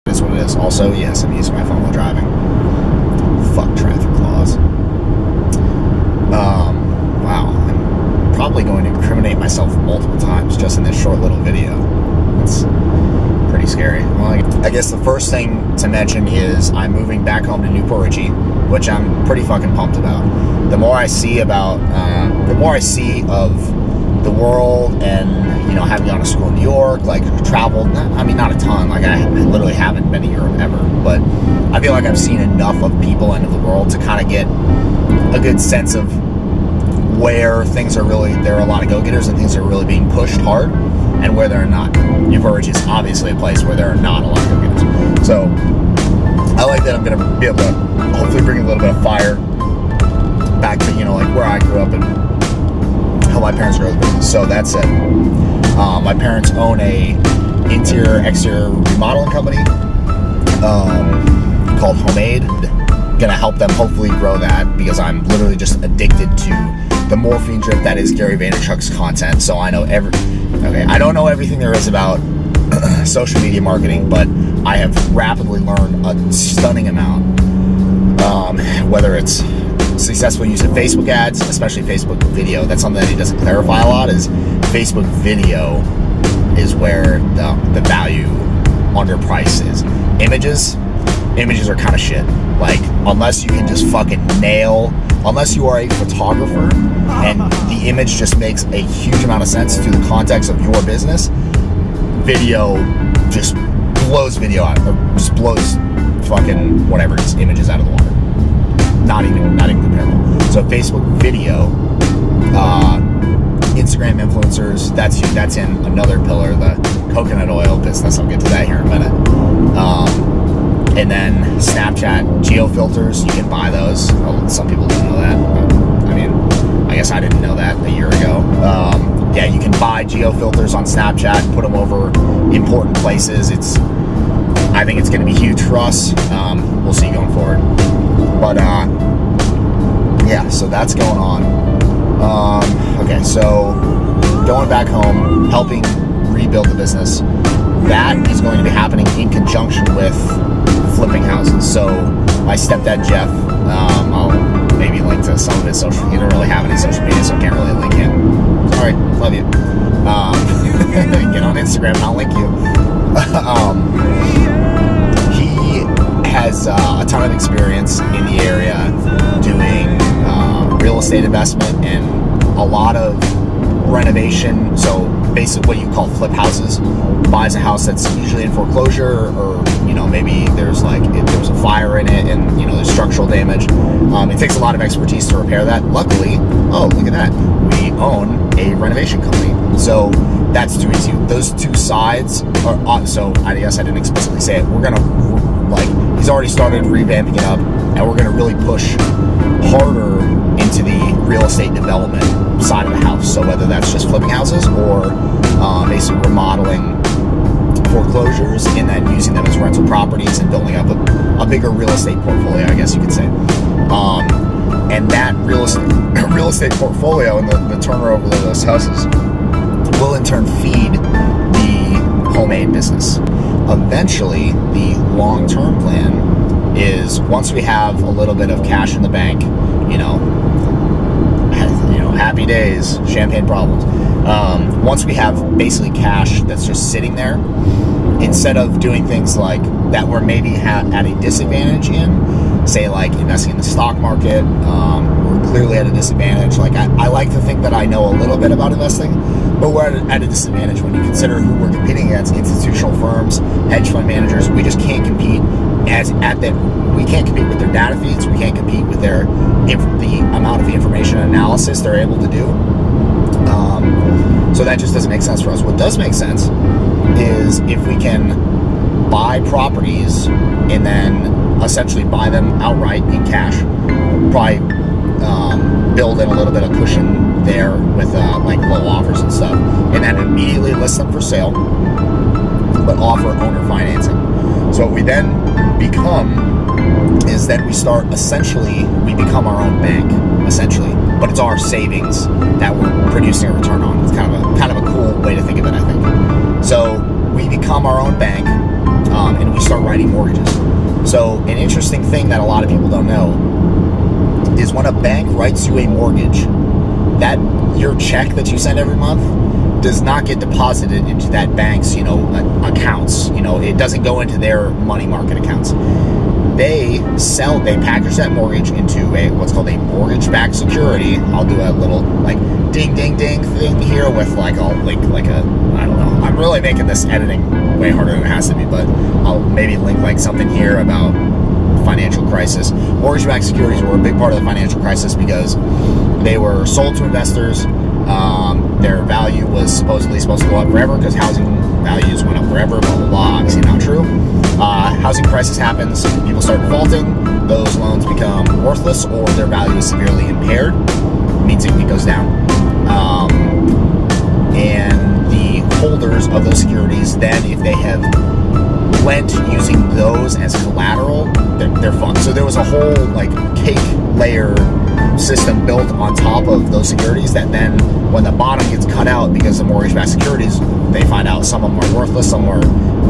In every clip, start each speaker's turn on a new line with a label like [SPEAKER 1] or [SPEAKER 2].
[SPEAKER 1] That's what it is. Also, yes, I'm using my phone while driving. Fuck traffic laws. Wow. I'm probably going to incriminate myself multiple times just in this short little video. It's pretty scary. Well, I guess the first thing to mention is I'm moving back home to Newport Richey, which I'm pretty fucking pumped about. The more I see of the world, and, you know, having gone to school in New York, like, traveled, not a ton, like, I literally haven't been to Europe ever, but I feel like I've seen enough of people and of the world to kind of get a good sense of where things are really, there are a lot of go-getters and things are really being pushed hard, and where they're not. Newport Richey is obviously a place where there are not a lot of go-getters. So, I like that I'm going to be able to hopefully bring a little bit of fire back to, you know, like, where I grew up and how my parents grew up. So that's it. My parents own a interior-exterior remodeling company called Homemade. Gonna help them hopefully grow that, because I'm literally just addicted to the morphine drip that is Gary Vaynerchuk's content. So I know I don't know everything there is about social media marketing, but I have rapidly learned a stunning amount. Whether it's successful use of Facebook ads, especially Facebook video. That's something that he doesn't clarify a lot, is Facebook video is where the value under price is. Images are kind of shit. Like, unless you can just fucking unless you are a photographer and the image just makes a huge amount of sense to the context of your business, video just blows video out, or just blows fucking whatever it is, images out of the water. Not even comparable. So Facebook video, Instagram influencers, that's in another pillar, the coconut oil business. I'll get to that here in a minute. And then Snapchat geo filters, you can buy those. Some people don't know that. I mean, I guess I didn't know that a year ago. Yeah, you can buy geo filters on Snapchat and put them over important places. I think it's going to be huge for us. We'll see going forward. But, yeah, so that's going on. Okay, so going back home, helping rebuild the business, that is going to be happening in conjunction with flipping houses. So my stepdad, Jeff, I'll maybe link to some of his social, he don't really have any social media, so I can't really link him. Sorry, love you. Get on Instagram and I'll link you. Has a ton of experience in the area doing real estate investment and a lot of renovation. So basically what you call flip houses. Buys a house that's usually in foreclosure, or, you know, maybe there was a fire in it and, you know, there's structural damage. It takes a lot of expertise to repair that. Luckily, oh, look at that, we own a renovation company. So that's too easy. Those two sides are, so I guess I didn't explicitly say it. We're gonna, like, he's already started revamping it up, and we're going to really push harder into the real estate development side of the house. So whether that's just flipping houses or basically remodeling foreclosures and then using them as rental properties and building up a bigger real estate portfolio, I guess you could say. And that real estate portfolio and the turnover of those houses will in turn feed the Homemade business. Eventually, the long-term plan is, once we have a little bit of cash in the bank, you know, happy days, champagne problems. Once we have basically cash that's just sitting there, instead of doing things like that we're maybe at a disadvantage in, say like investing in the stock market, we're clearly at a disadvantage. Like I like to think that I know a little bit about investing, but we're at a disadvantage when you consider who we're competing against: institutional firms, hedge fund managers. We just can't compete we can't compete with their data feeds. We can't compete with the amount of information analysis they're able to do. So that just doesn't make sense for us. What does make sense is if we can buy properties and then essentially buy them outright in cash, probably build in a little bit of cushion there with like low offers and stuff, and then immediately list them for sale, but offer owner financing. So what we then become is that we become our own bank, essentially, but it's our savings that we're producing a return on. It's kind of a cool way to think of it, I think. So we become our own bank. and we start writing mortgages. So an interesting thing that a lot of people don't know is when a bank writes you a mortgage, that your check that you send every month does not get deposited into that bank's, accounts. It doesn't go into their money market accounts. They package that mortgage into what's called a mortgage-backed security. I'll do a little ding ding ding thing here with I'll link I don't know. I'm really making this editing way harder than it has to be, but I'll maybe link something here about financial crisis. Mortgage-backed securities were a big part of the financial crisis because they were sold to investors. Their value was supposedly supposed to go up forever because housing values went up forever, blah, blah, blah. Obviously not true. Housing crisis happens, people start defaulting, those loans become worthless or their value is severely impaired, means it goes down. And the holders of those securities, then if they have lent using those as collateral, they're fucked. So there was a whole cake layer system built on top of those securities that then when the bottom gets cut out because of mortgage-backed securities, they find out some of them are worthless, some are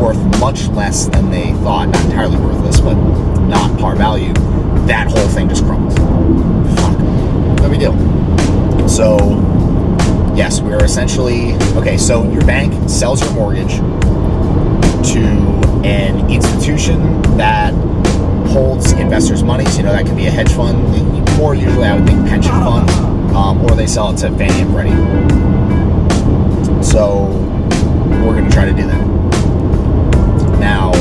[SPEAKER 1] worth much less than they thought. Not entirely worthless, but not par value. That whole thing just crumbles. Fuck. No big deal. So yes, we're essentially okay. So your bank sells your mortgage to an institution that holds investors' money. So, that could be a hedge fund, or usually I would think pension fund, or they sell it to Fannie and Freddie. So we're going to try to do that. Now,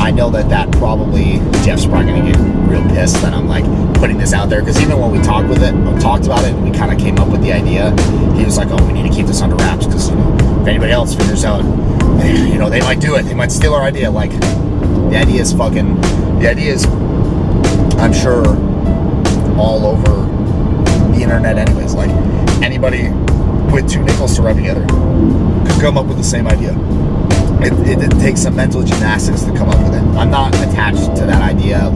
[SPEAKER 1] I know that Jeff's probably going to get real pissed that I'm putting this out there, because even when we talked about it, and we kind of came up with the idea, he was like, oh, we need to keep this under wraps, because if anybody else figures out, they might do it, they might steal our idea. The idea is, I'm sure, all over the internet anyways. Anybody with two nickels to rub together could come up with the same idea. It takes some mental gymnastics to come up with it. I'm not attached to that idea.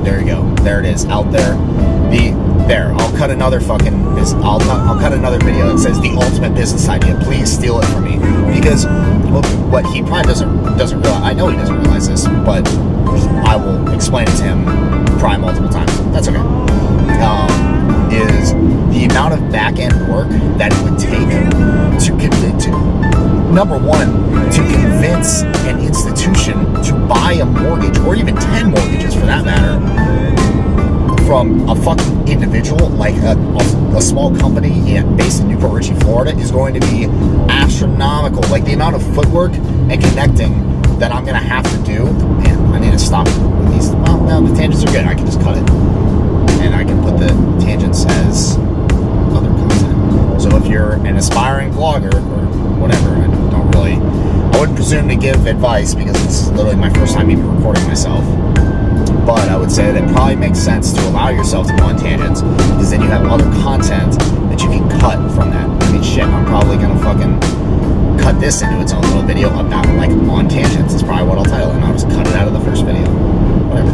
[SPEAKER 1] There you go. There it is, out there. I'll cut another I'll cut another video that says the ultimate business idea. Please steal it from me, because what he probably doesn't realize. I know he doesn't realize this, but I will explain it to him probably multiple times. That's okay. Is the amount of back-end work that it would take number one, to convince an institution to buy a mortgage, or even 10 mortgages for that matter, from a fucking individual, a small company based in Newport Richey, Florida, is going to be astronomical. The amount of footwork and connecting that I'm going to have to do. Man, I need to stop with these. Well, no, the tangents are good. I can just cut it. And I can put the tangents as other content. So if you're an aspiring vlogger or whatever, I wouldn't presume to give advice, because this is literally my first time even recording myself. But I would say that it probably makes sense to allow yourself to go on tangents, because then you have other content that you can cut from that. Shit, I'm probably going to fucking cut this into its own little video about on tangents. Is probably what I'll title it, and I'll just cut it out of the first video. Whatever.